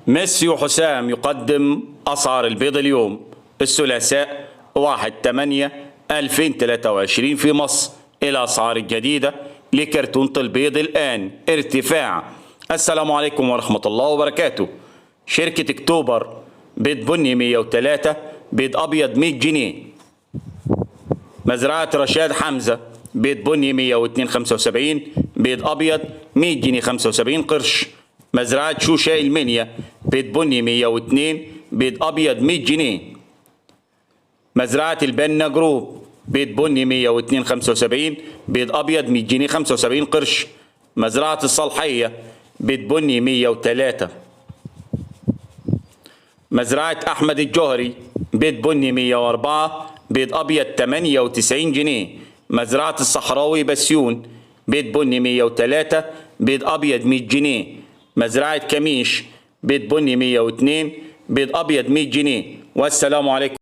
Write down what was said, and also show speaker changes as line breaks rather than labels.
ميسي وحسام يقدم أسعار البيض اليوم الثلاثاء 1/8/2023 في مصر. الأسعار الجديدة لكرتونة البيض الآن ارتفاع. السلام عليكم ورحمة الله وبركاته. شركة اكتوبر بيض بني 103، بيض أبيض 100 جنيه. مزرعة رشاد حمزة بيض بني 102.75، بيض أبيض 100 جنيه 75 قرش. مزرعة شوشاء المنيا بيض بني 102، بيض أبيض 100 جنيه. مزرعة البنا جروب بيض بني 102.75، بيض أبيض 100 جنيه 75 قرش. مزرعة الصالحية بيض بني 103. مزرعة أحمد الجوهري بيض بني 104، بيض أبيض 98 جنيه. مزرعة الصحراوي بسيون بيض بني 103، بيض أبيض 100 جنيه. مزرعة كميش بيض بني 102، بيض أبيض 100 جنيه. والسلام عليكم.